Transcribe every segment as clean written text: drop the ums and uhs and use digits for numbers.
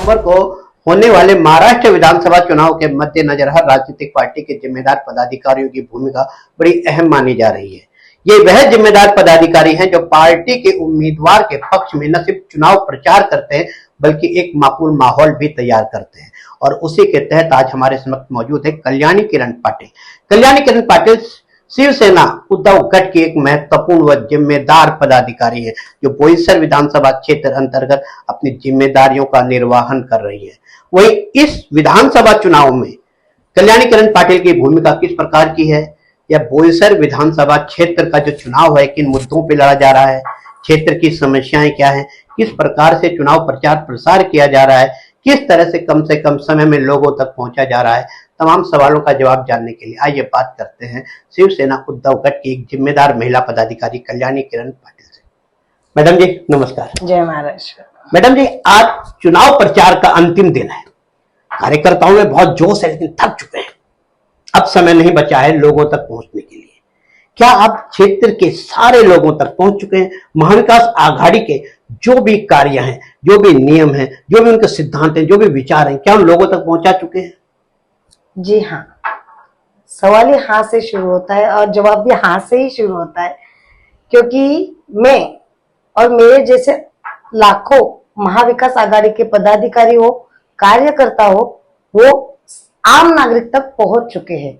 नवंबर को होने वाले महाराष्ट्र विधानसभा चुनाव के मद्देनजर हर राजनीतिक पार्टी के जिम्मेदार पदाधिकारियों की भूमिका बड़ी अहम मानी जा रही है। ये वह जिम्मेदार पदाधिकारी हैं जो पार्टी के उम्मीदवार के पक्ष में न सिर्फ चुनाव प्रचार करते हैं बल्कि एक माकूल माहौल भी तैयार करते हैं। और उसी के तहत आज हमारे समक्ष मौजूद है कल्याणी किरण पाटिल। कल्याणी किरण पाटिल शिवसेना उद्धव गठ की एक महत्वपूर्ण व जिम्मेदार पदाधिकारी है जो बोईसर विधानसभा क्षेत्र अंतर्गत अपनी जिम्मेदारियों का निर्वहन कर रही है। वही इस विधानसभा चुनाव में कल्याणी किरण पाटिल की भूमिका किस प्रकार की है, या बोईसर विधानसभा क्षेत्र का जो चुनाव है किन मुद्दों पर लड़ा जा रहा है, क्षेत्र की समस्याएं क्या है, किस प्रकार से चुनाव प्रचार प्रसार किया जा रहा है, किस तरह से कम समय में लोगों तक पहुंचा जा रहा है, तमाम सवालों का जवाब जानने के लिए आइए बात करते हैं शिवसेना उद्धव गठ की एक जिम्मेदार महिला पदाधिकारी कल्याणी किरण पाटिल से। मैडम जी नमस्कार। जय महाराष्ट्र। मैडम जी, आज चुनाव प्रचार का अंतिम दिन है। कार्यकर्ताओं में बहुत जोश है लेकिन थक चुके हैं। अब समय नहीं बचा है लोगों तक पहुंचने के लिए। क्या आप क्षेत्र के सारे लोगों तक पहुंच चुके हैं? महाविकास आघाड़ी के जो भी कार्य हैं, जो भी नियम हैं, जो भी उनके सिद्धांत हैं, जो भी विचार हैं, क्या उन लोगों तक पहुंचा चुके हैं? जी हाँ, सवाल ही हाँ से शुरू होता है और जवाब भी हाँ से ही शुरू होता है, क्योंकि मैं और मेरे जैसे लाखों महाविकास आघाड़ी के पदाधिकारी हो, कार्यकर्ता हो, वो आम नागरिक तक पहुंच चुके हैं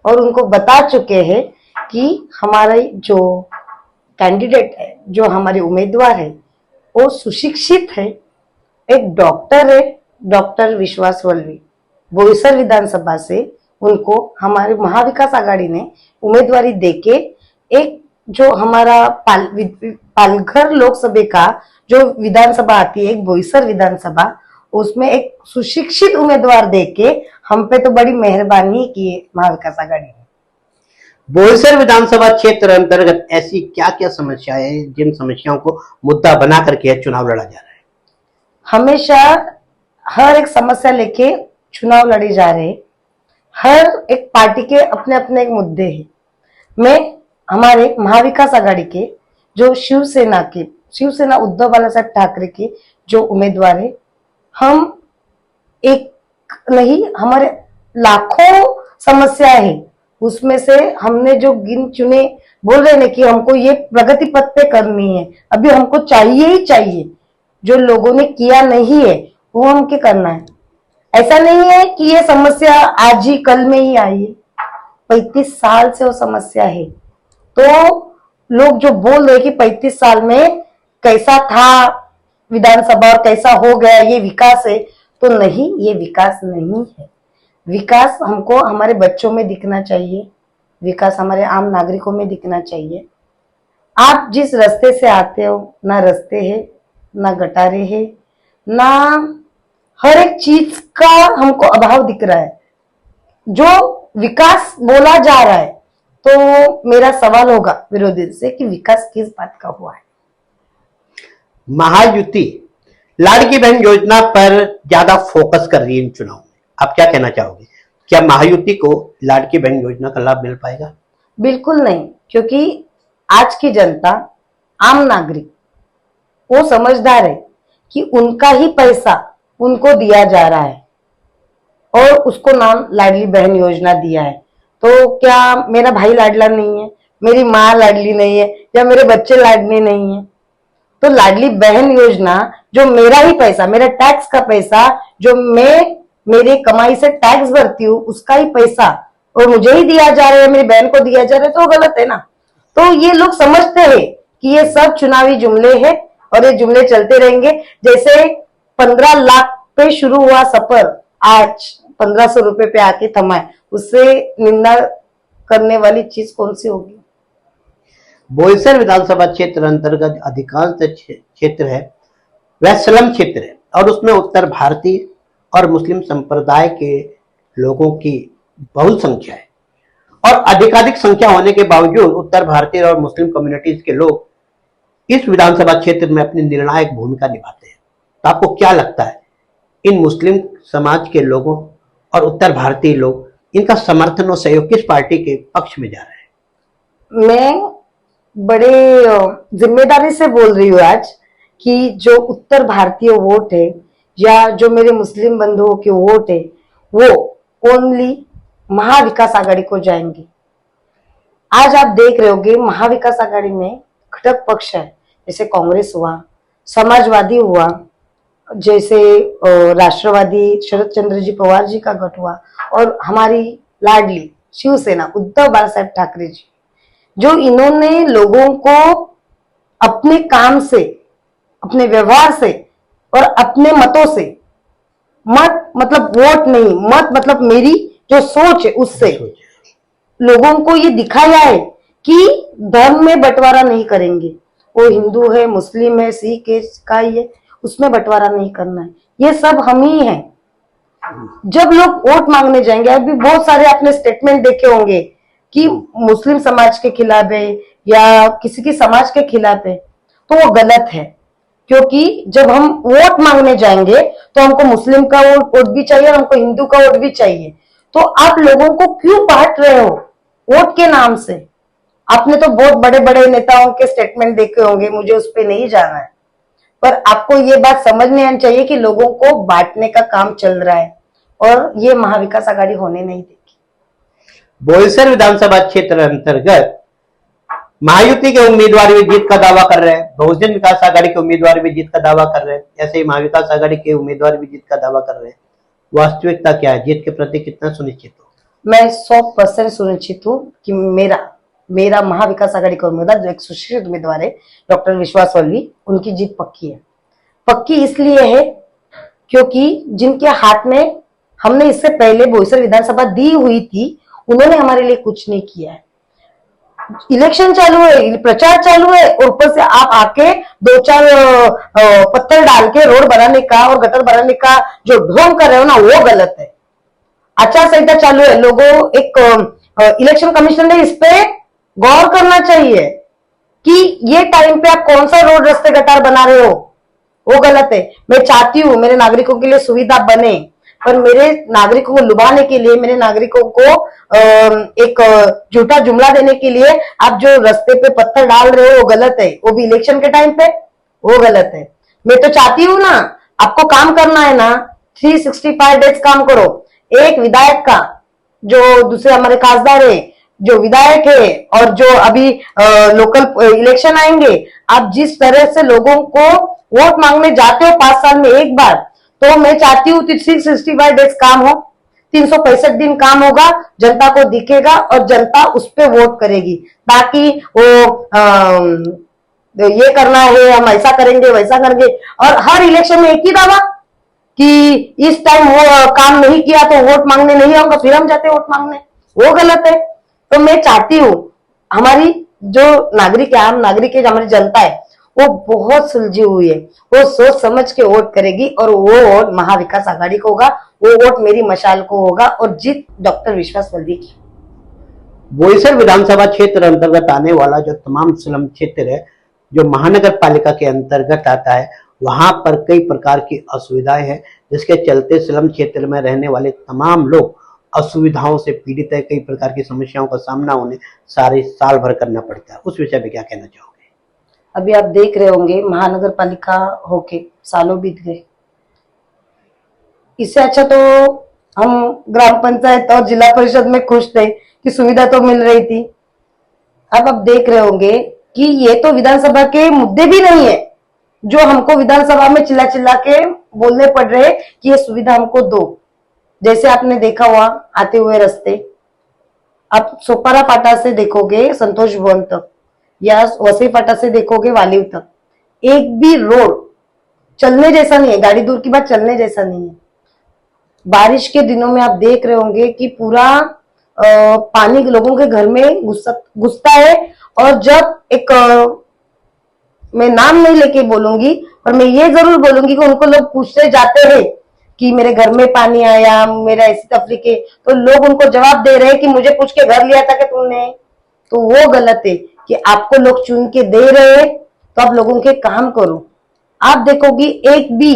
और उनको बता चुके हैं कि हमारे जो कैंडिडेट है, जो हमारे उम्मीदवार है, वो सुशिक्षित है, एक डॉक्टर है, डॉक्टर विश्वास वल्लवी। बोईसर विधानसभा से उनको हमारे महाविकास आघाड़ी ने उम्मीदवारी देके एक जो हमारा पालघर लोकसभा का जो विधानसभा आती है, एक बोईसर विधानसभा, उसमें एक सुशिक्षित उम्मीदवार देके हम पे तो बड़ी मेहरबानी की है महाविकास आघाड़ी ने। बोईसर विधानसभा क्षेत्र अंतर्गत ऐसी क्या क्या समस्याएं हैं जिन समस्याओं को मुद्दा बना करके चुनाव लड़ा जा रहा है? हमेशा हर एक समस्या लेके चुनाव लड़े जा रहे। हर एक पार्टी के अपने अपने एक मुद्दे हैं। मैं हमारे महाविकास आघाड़ी के जो शिवसेना उद्धव बालासाहेब ठाकरे के जो उम्मीदवार है, हम एक नहीं, हमारे लाखों समस्या है, उसमें से हमने जो गिन चुने बोल रहे हैं कि हमको ये प्रगति पथ पे करनी है, अभी हमको चाहिए ही चाहिए, जो लोगों ने किया नहीं है वो हमके करना है। ऐसा नहीं है कि ये समस्या आज ही कल में ही आई है, 35 साल से वो समस्या है। तो लोग जो बोल रहे कि 35 साल में कैसा था विधानसभा और कैसा हो गया, ये विकास है, तो नहीं, ये विकास नहीं है। विकास हमको हमारे बच्चों में दिखना चाहिए, विकास हमारे आम नागरिकों में दिखना चाहिए। आप जिस रास्ते से आते हो, ना रास्ते है, ना गटारे है, ना हर एक चीज का हमको अभाव दिख रहा है। जो विकास बोला जा रहा है, तो मेरा सवाल होगा विरोधी से कि विकास किस बात का हुआ है? महायुति लाड़की बहन योजना पर ज्यादा फोकस कर रही है इन चुनाव में, आप क्या कहना चाहोगे? क्या महायुति को लाड़की बहन योजना का लाभ मिल पाएगा? बिल्कुल नहीं, क्योंकि आज की जनता, आम नागरिक, वो समझदार है कि उनका ही पैसा उनको दिया जा रहा है और उसको नाम लाडली बहन योजना दिया है। तो क्या मेरा भाई लाडला नहीं है, मेरी माँ लाडली नहीं है, या मेरे बच्चे लाडले नहीं है? तो लाडली बहन योजना जो मेरा ही पैसा, मेरा टैक्स का पैसा, जो मैं मेरी कमाई से टैक्स भरती हूँ, उसका ही पैसा और मुझे ही दिया जा रहा है, मेरी बहन को दिया जा रहा है, तो गलत है ना। तो ये लोग समझते हैं कि ये सब चुनावी जुमले हैं और ये जुमले चलते रहेंगे। जैसे 15 लाख पे शुरू हुआ सफर आज 1500 रुपए पे आके थमा है, उससे निंदा करने वाली चीज कौन सी होगी? बोईसर विधानसभा क्षेत्र अंतर्गत अधिकांश क्षेत्र है वह स्लम क्षेत्र है और उसमें उत्तर भारतीय और मुस्लिम संप्रदाय के लोगों की बहुत संख्या है और अधिकाधिक संख्या होने के बावजूद उत्तर भारतीय और मुस्लिम कम्युनिटीज के लोग इस विधानसभा क्षेत्र में अपनी निर्णायक भूमिका निभाते हैं। तो आपको क्या लगता है, इन मुस्लिम समाज के लोगों और उत्तर भारतीय लोग, इनका समर्थन और सहयोग किस पार्टी के पक्ष में जा रहा है? मैं बड़े जिम्मेदारी से बोल रही हूँ आज कि जो उत्तर भारतीय वोट है, या जो मेरे मुस्लिम बंधुओं के वोट है वो ओनली महाविकास आघाड़ी को जाएंगे। आज आप देख रहे होगे महाविकास आघाड़ी में घटक पक्ष है, जैसे कांग्रेस हुआ, समाजवादी हुआ, जैसे राष्ट्रवादी शरद चंद्र जी पवार जी का गठ हुआ, और हमारी लाडली शिवसेना उद्धव बाला साहेब ठाकरे जी, जो इन्होंने लोगों को अपने काम से, अपने व्यवहार से और अपने मतों से, मत मतलब वोट नहीं, मत मतलब मेरी जो सोच है उससे लोगों को ये दिखाया है कि धर्म में बंटवारा नहीं करेंगे, वो हिंदू है, मुस्लिम है, सिख है, ईसाई है, उसमें बंटवारा नहीं करना है। ये सब हम ही हैं। जब लोग वोट मांगने जाएंगे, अभी बहुत सारे आपने स्टेटमेंट देखे होंगे कि मुस्लिम समाज के खिलाफ है या किसी की समाज के खिलाफ है, तो वो गलत है। क्योंकि जब हम वोट मांगने जाएंगे तो हमको मुस्लिम का वोट भी चाहिए और हमको हिंदू का वोट भी चाहिए। तो आप लोगों को क्यों बांट रहे हो वोट के नाम से? आपने तो बहुत बड़े बड़े नेताओं के स्टेटमेंट देखे होंगे, मुझे उस पर नहीं जाना है, पर आपको ये बात समझ में आनी चाहिए कि लोगों को बांटने का काम चल रहा है और ये महाविकास आघाड़ी होने नहीं देगी। बोईसर विधानसभा क्षेत्र अंतर्गत महायुति के उम्मीदवार भी जीत का दावा कर रहे हैं, बहुजन विकास आघाड़ी के उम्मीदवार भी जीत का दावा कर रहे हैं, ऐसे ही महाविकास आघाड़ी के उम्मीदवार भी जीत का दावा कर रहे हैं। वास्तविकता क्या है? जीत के प्रति कितना सुनिश्चित हो? मैं 100% सुनिश्चित हूँ कि मेरा महाविकास आघाड़ी का उम्मीदवार जो एक सुशिक्षित उम्मीदवार है डॉक्टर विश्वास वल्ली, उनकी जीत पक्की है। पक्की इसलिए है क्योंकि जिनके हाथ में हमने इससे पहले बोईसर विधानसभा दी हुई थी, उन्होंने हमारे लिए कुछ नहीं किया है। इलेक्शन चालू है, प्रचार चालू है, और ऊपर से आप आके 2-4 पत्थर डाल के रोड बनाने का और गटर बनाने का जो ढोंग कर रहे हो ना, वो गलत है। आचार संहिता चालू है, लोगों एक इलेक्शन कमीशन ने इस पे गौर करना चाहिए कि ये टाइम पे आप कौन सा रोड रास्ते गटार बना रहे हो, वो गलत है। मैं चाहती हूँ मेरे नागरिकों के लिए सुविधा बने, पर मेरे नागरिकों को लुभाने के लिए, मेरे नागरिकों को एक झूठा जुमला देने के लिए आप जो रास्ते पे पत्थर डाल रहे हो वो गलत है, वो भी इलेक्शन के टाइम पे, वो गलत है। मैं तो चाहती हूँ ना, आपको काम करना है ना 365 डेज काम करो। एक विधायक का, जो दूसरे हमारे खासदार है, जो विधायक है और जो अभी लोकल इलेक्शन आएंगे, आप जिस तरह से लोगों को वोट मांगने जाते हो 5 साल में एक बार, तो मैं चाहती हूँ 365 डेज काम हो, 365 दिन काम होगा, जनता को दिखेगा और जनता उस पर वोट करेगी, ताकि वो ये करना है, हम ऐसा करेंगे वैसा करेंगे, और हर इलेक्शन में एक ही दावा कि इस टाइम वो काम नहीं किया तो वोट मांगने नहीं आऊंगा, फिर हम जाते वोट मांगने, वो गलत है। तो मैं चाहती हूँ हमारी जो नागरिक है, आम नागरिक है, हमारी जनता है, वो बहुत सुलझी हुई है, वो सोच समझ के वोट करेगी और वो वोट महाविकास आघाड़ी को होगा, वो वोट मेरी मशाल को होगा और जीत डॉक्टर विश्वास वल्ली की। बोईसर विधानसभा क्षेत्र अंतर्गत आने वाला जो तमाम स्लम क्षेत्र है, जो महानगर पालिका के अंतर्गत आता है, वहां पर कई प्रकार की असुविधाएं हैं, जिसके चलते स्लम क्षेत्र में रहने वाले तमाम लोग असुविधाओं से पीड़ित है। कई प्रकार की समस्याओं का सामना उन्हें सारे साल भर करना पड़ता है। उस विषय में क्या कहना चाहोगे? अभी आप देख रहे होंगे महानगर पालिका होके सालों बीत गए, इससे अच्छा तो हम ग्राम पंचायत और जिला परिषद में खुश थे कि सुविधा तो मिल रही थी। अब आप देख रहे होंगे कि ये तो विधानसभा के मुद्दे भी नहीं है, जो हमको विधानसभा में चिल्ला चिल्ला के बोलने पड़ रहे कि ये सुविधा हमको दो। जैसे आपने देखा हुआ आते हुए रास्ते, आप सोपारा फाटा से देखोगे संतोष भवन तक, या वसई फाटा से देखोगे वालिव तक, एक भी रोड चलने जैसा नहीं है, गाड़ी दूर की बात, चलने जैसा नहीं है। बारिश के दिनों में आप देख रहे होंगे कि पूरा पानी लोगों के घर में घुसता है, और जब एक मैं नाम नहीं लेके बोलूंगी, पर मैं ये जरूर बोलूंगी कि उनको लोग पूछते जाते हैं कि मेरे घर में पानी आया, मेरा ऐसी तफरी के, तो लोग उनको जवाब दे रहे हैं कि मुझे पूछ के घर लिया था कि तुमने, तो वो गलत है कि आपको लोग चुन के दे रहे हैं तो आप लोगों के काम करो। आप देखोगी एक भी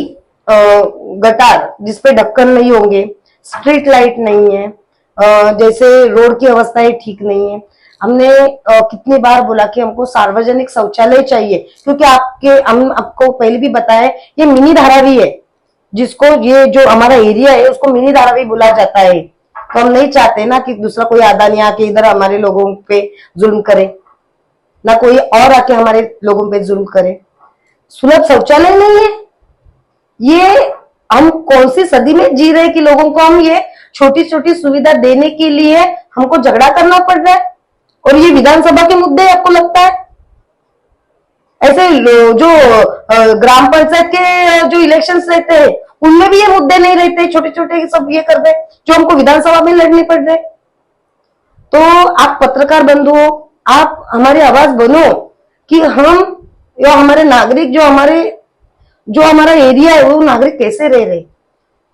गटार जिसपे ढक्कन नहीं होंगे, स्ट्रीट लाइट नहीं है, जैसे रोड की अवस्थाएं ठीक नहीं है। हमने कितनी बार बोला कि हमको सार्वजनिक शौचालय चाहिए, क्योंकि हम आपको पहले भी बताया ये मिनी धारावी है, जिसको ये जो हमारा एरिया है उसको मिनी धारावी बुला जाता है। तो हम नहीं चाहते ना कि दूसरा कोई आदानी आके इधर हमारे लोगों पे जुल्म करे, ना कोई और आके हमारे लोगों पे जुल्म करे। सुलभ शौचालय नहीं है, ये हम कौन सी सदी में जी रहे कि लोगों को हम ये छोटी छोटी सुविधा देने के लिए हमको झगड़ा करना पड़ रहा है। और ये विधानसभा के मुद्दे आपको लगता है? ऐसे जो ग्राम पंचायत के जो इलेक्शंस रहते हैं उनमें भी ये मुद्दे नहीं रहते, छोटे छोटे सब ये कर रहे जो हमको विधानसभा में लड़ने पड़ रहे। तो आप पत्रकार बंधुओं, आप हमारी आवाज बनो कि हम या हमारे नागरिक जो हमारा एरिया है वो नागरिक कैसे रह रहे।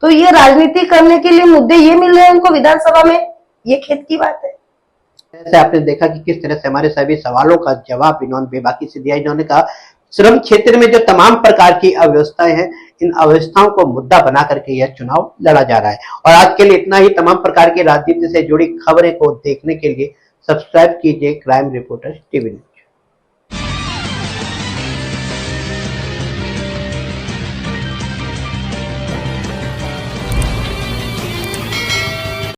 तो ये राजनीति करने के लिए मुद्दे ये मिल रहे हैं उनको विधानसभा में, ये खेद की बात है। जैसे आपने देखा कि किस तरह से हमारे सभी सवालों का जवाब इन्होंने बेबाकी से दिया। इन्होंने कहा श्रम क्षेत्र में जो तमाम प्रकार की अव्यवस्थाएं हैं, इन अव्यवस्थाओं को मुद्दा बना करके यह चुनाव लड़ा जा रहा है। और आज के लिए इतना ही। तमाम प्रकार की राजनीति से जुड़ी खबरें को देखने के लिए सब्सक्राइब कीजिए क्राइम रिपोर्टर टीवी।